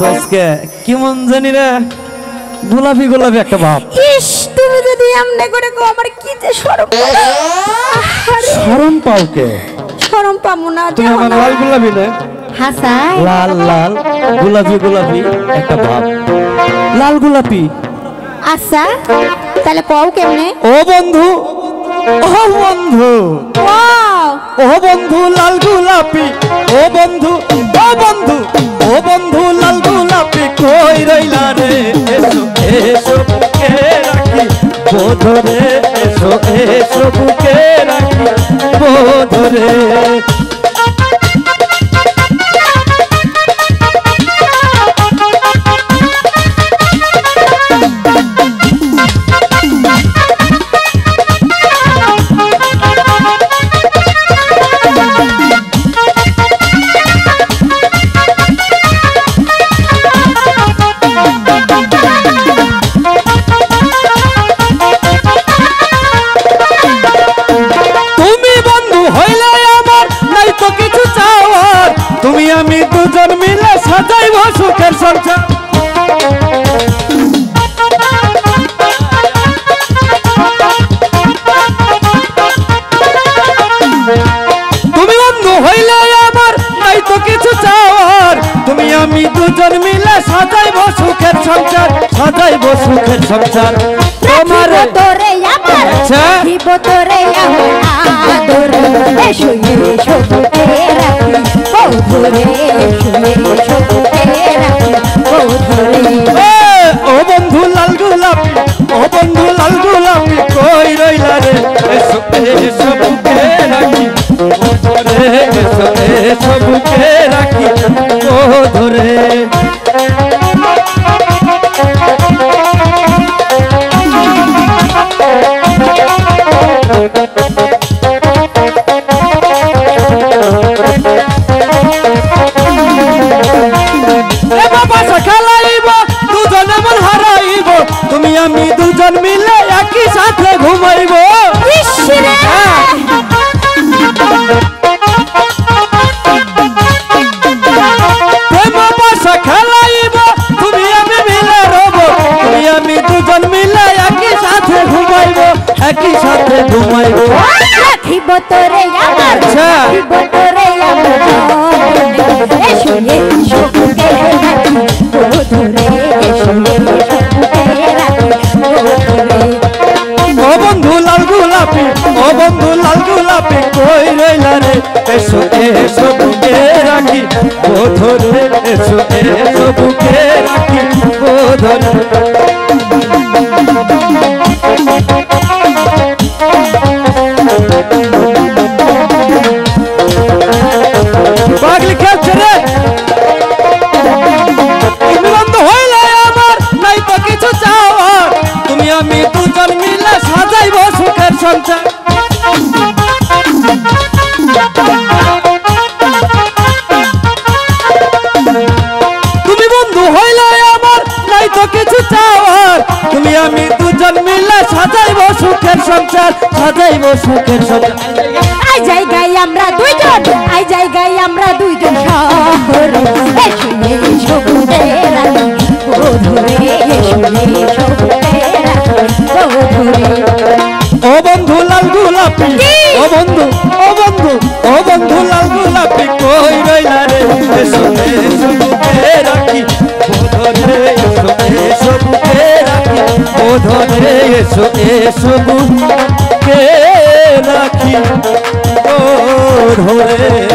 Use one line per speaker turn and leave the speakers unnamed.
তো আজকে কেমন জানি রে গোলাপি গোলাপি একটা ভাব।
ইস তুমি যদি এমনি করে গো আমার কি যে শরম
শরম পাও কে?
শরম পাবো না
তুমি আমার লাল গোলাপি না
হাসাই
লাল লাল গোলাপি গোলাপি একটা ভাব লাল গোলাপি।
আচ্ছা তাহলে কও কেমনে?
ও বন্ধু ও বন্ধু ও বন্ধু লাল গোলাপি ও বন্ধু ও বন্ধু ও বন্ধু লাল গোলাপি কই রইলা রে এসো এসো বুকে রাখি বোধরে এসো এসো বুকে রাখি বোধরে। তুমি আমি দুজন মিলে সাজাইব সুখের সংসার। তুমি বন্ধু হইলে আমার নাই তো কিছু চাওয়ার তুমি আমি দুজন মিলে সাজাইব সুখের সংসার সাজাইব সুখের সংসার। তোমার
তোরে আমার দিব তোরে আমার আদর এসো এসো বুকে রাখি বোধরে এসো এসো বুকে রাখি বোধরে।
ও বন্ধু লাল গোলাপি ও বন্ধু লাল গোলাপি কই রইলা রে এসো এসো বুকে রাখি বোধরে এসো এসো বুকে রাখি বোধরে। তুমি আমি দুজন মিলে একই সাথে ঘুমাইব প্রেম বাসা খেলাইব তুমি আমি মিলে রব তুমি আমি দুজন মিলে একই সাথে ঘুমাইব একই সাথে ঘুমাইব।
রাখিব তোরে আমার রাখিব তোরে আমার এসো এসো বুকে রাখি বোধরে এসো এসো বুকে রাখি বোধরে।
ও বন্ধু লাল গোলাপি ও বন্ধু লাল গোলাপি কই রইলা রে এসো এসো বুকে রাখি বোধরে এসো এসো বুকে রাখি বোধরে। পাগলি খেলছে রে তুমি বন্ধু হইলে আমার নাই তো কিছু চাওয়ার তুমি আমি দুজন মিলে সাজাইব সুখের সংসার। তুমি বন্ধু হইলে আমার নাই তো কিছু চাওয়ার তুমি আমি দুজন মিলে সাজাইব সুখের সংসার সাজাইব সুখের সংসার।
আই জায়গায় আমরা দুইজন আই জায়গায় আমরা দুইজন শহরে এসো এসো বুকে রাখি বোধরে এসো এসো বুকে রাখি বোধরে।
ও বন্ধু লাল গোলাপি ও বন্ধু ও বন্ধু ও বন্ধু লাল গোলাপি কই রইলা রে এসো এসো বুকে রাখি বোধরে এসো এসো বুকে রাখি বোধরে এসো এসো বুকে রাখি বোধরে।